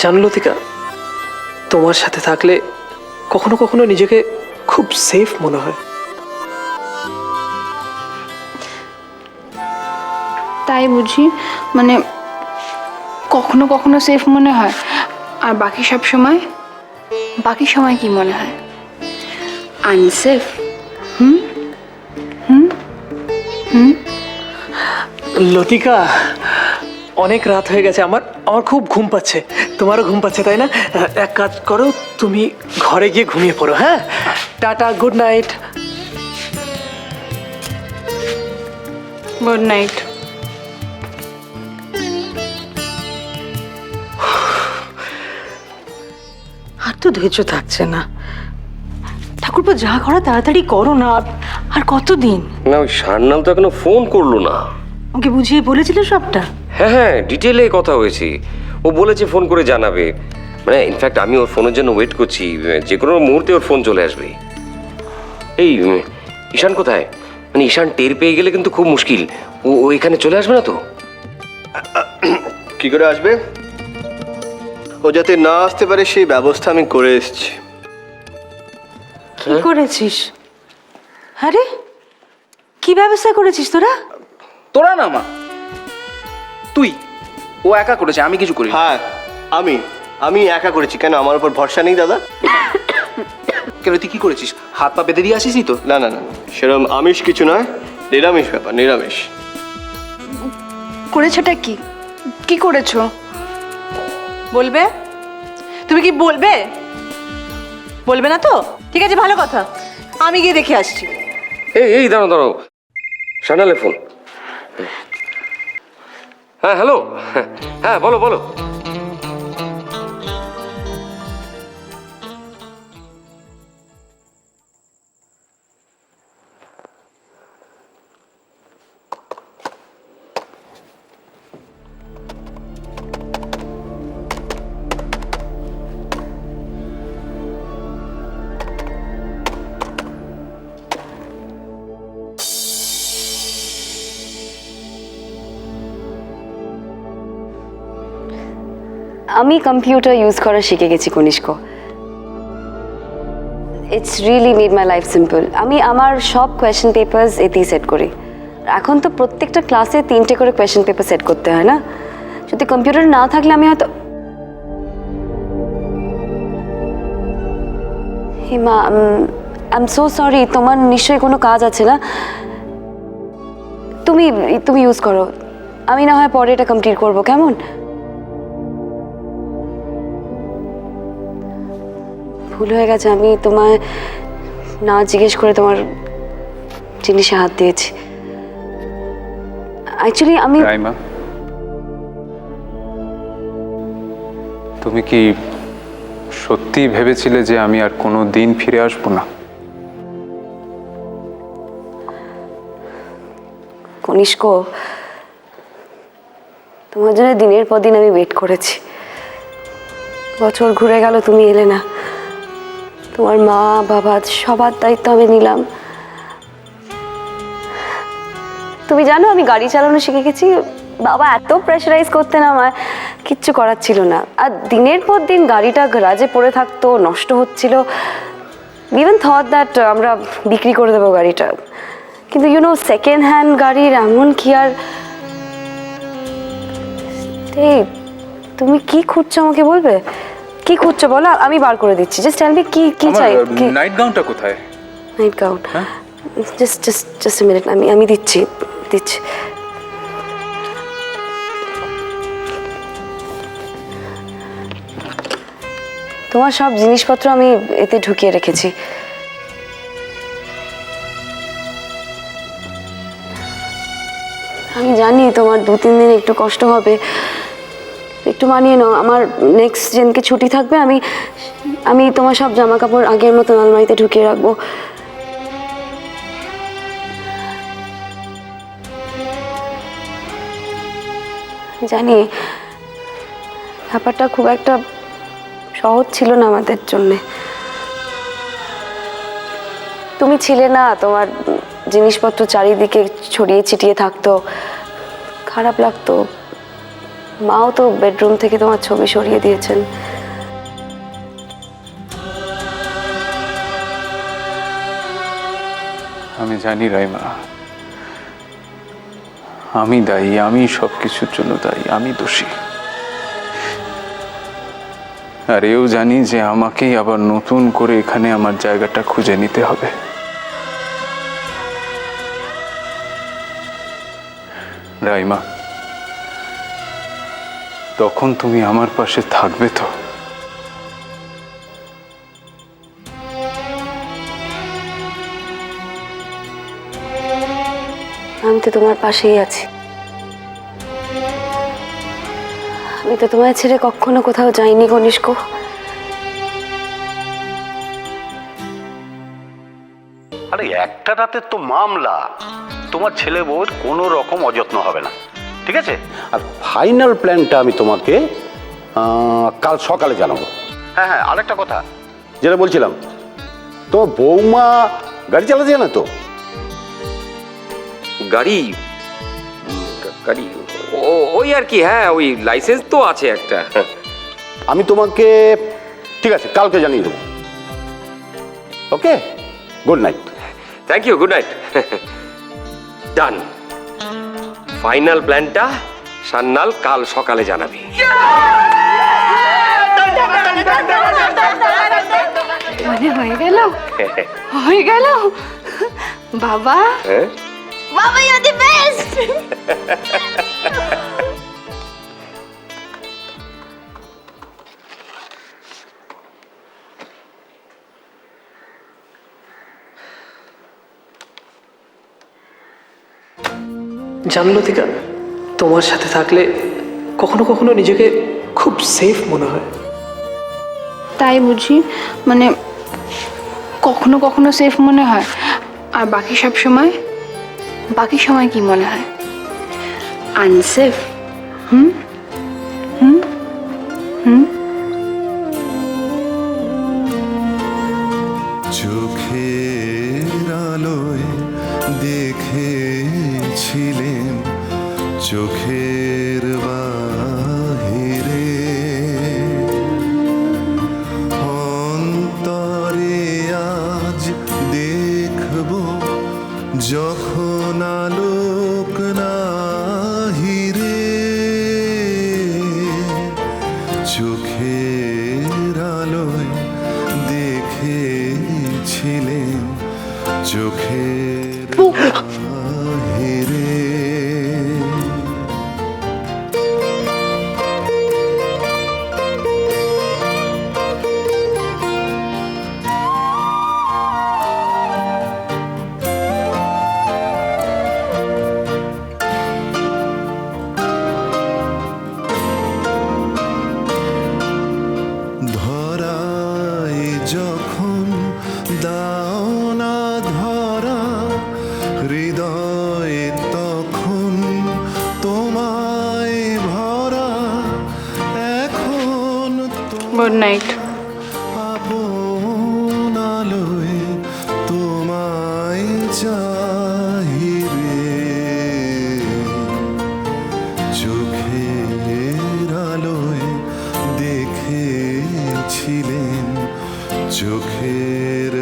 জানো লতিকা, তোমার সাথে থাকলে কখনো কখনো নিজেকে খুব সেফ মনে হয়। তাই বুঝি? মানে কখনো কখনো সেফ মনে হয়, আর বাকি সব সময়? বাকি সময় কি মনে হয়? আনসেফ? লতিকা, অনেক রাত হয়ে গেছে, আমার আমার খুব ঘুম পাচ্ছে। তোমারও ঘুম পাচ্ছে তাই না? এক কাজ করো, তুমি ঘরে গিয়ে ঘুমিয়ে পড়ো। হ্যাঁ, tata, good night. Good night. আর তো ধৈর্য থাকছে না। ঠাকুরপো, যা করা তাড়াতাড়ি করো না। আর কতদিন? না, ওই সান্যাল তো এখনো ফোন করলো না। ওকে বুঝিয়ে বলেছিল সবটা? হ্যাঁ হ্যাঁ, ডিটেলে কথা হয়েছে। ও বলেছে ফোন করে জানাবে। মানে ইনফ্যাক্ট আমি ওর ফোনের জন্য ওয়েট করছি, যে কোনো মুহূর্তে ওর ফোন চলে আসবে। এই ঈশান কোথায়? মানে ঈশান টের পেয়ে গেলে কিন্তু খুব মুশকিল। ও এখানে চলে আসবে না তো? কি করে আসবে? ও যাতে না আসতে পারে সেই ব্যবস্থা আমি করে এসেছি। কি করেছিস? আরে কি ব্যবস্থা করেছিস তোরা? তোরা না মা, তুই। ও একা করেছে, আমি কিছু করি। হ্যাঁ, আমি একা করেছি। কেন, আমার উপর ভরসা নেই দাদা? কেন, তুই কি করেছিস? হাত পা বেঁধে দিয়ে আসিসনি তো? না না না, সেরকম আমিষ কিছু নয়, নিরামিষ ব্যাপার, নিরামিষ। করেছোটা কি? কি করেছো? বলবে? তুমি কি বলবে? বলবে না তো? ঠিক আছে, ভালো কথা, আমি গিয়ে দেখে আসছি। এই দাঁড়াও দাঁড়াও, সান্যালের ফোন। হ্যাঁ হ্যালো, হ্যাঁ বলো বলো। আমি কম্পিউটার ইউজ করা শিখে গেছি Kanishka. It's really made my life simple. আমি আমার সব কোয়েশ্চেন পেপারস এতেই সেট করি। এখন তো প্রত্যেকটা ক্লাসে 3টে করে কোয়েশ্চেন পেপার সেট করতে হয় না? যদি কম্পিউটার না থাকলে আমি হয়তো... হিমা, আই এম সো সরি, তোমার নিশ্চয়ই কোনো কাজ আছে না? তুমি ইউজ করো, আমি না হয় পরে এটা কমপ্লিট করবো, কেমন? ভুল হয়ে গেছে, আমি তোমায় না জিজ্ঞেস করে তোমার জিনিসে হাত দিয়েছি। অ্যাকচুয়ালি আমি... রাইমা, তুমি কি সত্যি ভেবেছিলে যে আমি আর কোনো দিন ফিরে আসবো না? কনিষ্ক, তোমার জন্য দিনের পর দিন আমি ওয়েট করেছি। বছর ঘুরে গেল, তুমি এলে না। তোমার মা বাবা সবার দায়িত্ব আমি নিলাম। তুমি জানো, আমি গাড়ি চালানো শিখে গেছি। বাবা এত প্রেশারাইজ করতেন, আমার কিচ্ছু করার ছিল না। আর দিনের পর দিন গাড়িটা গ্যারাজে পড়ে থাকতো, নষ্ট হচ্ছিল। ইভেন থট দ্যাট আমরা বিক্রি করে দেবো গাড়িটা। কিন্তু সেকেন্ড হ্যান্ড গাড়ির এমন কি আর... এই তুমি কি খুঁজছো, আমাকে বলবে? কি খুঁজছো বলো, আমি বার করে দিচ্ছি। জাস্ট টেল মি কি চাই। নাইট গাউনটা কোথায়? Night gown? জাস্ট মিনিট, আমি দিচ্ছি। তোমার সব জিনিসপত্র আমি এতে ঢুকিয়ে রেখেছি। আমি জানি তোমার 2-3 দিন একটু কষ্ট হবে, একটু মানিয়ে নাও। আমার নেক্সট দিনকে ছুটি থাকবে, আমি তোমার সব জামা কাপড় আগের মতো আলমারিতে ঢুকিয়ে রাখবো। জানি ব্যাপারটা খুব একটা সহজ ছিল না আমাদের জন্যে। তুমি ছিলে না, তোমার জিনিসপত্র চারিদিকে ছড়িয়ে ছিটিয়ে থাকতো, খারাপ লাগতো। মাও তো বেডরুম থেকে তোমার ছবি সরিয়ে দিয়েছেন। আমি জানি রাইমা, আমি দায়ী, আমি সব কিছুর জন্য দায়ী, আমি দোষী। আর এও জানি যে আমাকেই আবার নতুন করে এখানে আমার জায়গাটা খুঁজে নিতে হবে। রাইমা, তখন তুমি আমার পাশে থাকবে তো? আমি তো তোমার পাশেই আছি। আমি তো তোমায় ছেড়ে কখনো কোথাও যাইনি কনিষ্ক। আরে একটা রাতের তো মামলা, তোমার ছেলে বউয়ের কোনো রকম অযত্ন হবে না, ঠিক আছে? আর ফাইনাল প্ল্যানটা আমি তোমাকে কাল সকালে জানাবো। হ্যাঁ হ্যাঁ, আরেকটা কথা যেটা বলছিলাম, তোমার বৌমা গাড়ি চালাতে জানে তো? গাড়ি গাড়ি ওই আর কি, হ্যাঁ ওই লাইসেন্স তো আছে একটা। আমি তোমাকে ঠিক আছে কালকে জানিয়ে দেবো। Okay, good night. Thank you, good night. Done. Final প্ল্যানটা সান্নাল কাল সকালে জানাবি। মানে হয়ে গেল, হয়ে গেল বাবা। হ্যাঁ, বাবা ইউ দ্য বেস্ট। জানো লতিকা, তোমার সাথে থাকলে কখনো কখনো নিজেকে খুব সেফ মনে হয়। তাই বুঝি? মানে কখনো কখনো সেফ মনে হয়, আর বাকি সব সময়, বাকি সময় কি মনে হয়? আনসেফ। হুম হুম হুম। চোখের আলোয় দেখেছিলেন চোখের বাহিরে, অন্তরে আজ দেখব যখন আলোক নাহিরে, চোখের আলোয় দেখেছিলেন চোখের বাহিরে। ধরায় যখন দাও না ধরা, হৃদয়ে তখন তোমায় ভরা, এখন গুড নাইট। আপন আলোয় তোমায় চাহিরে, চোখের আলোয় দেখেছিলেন চোখের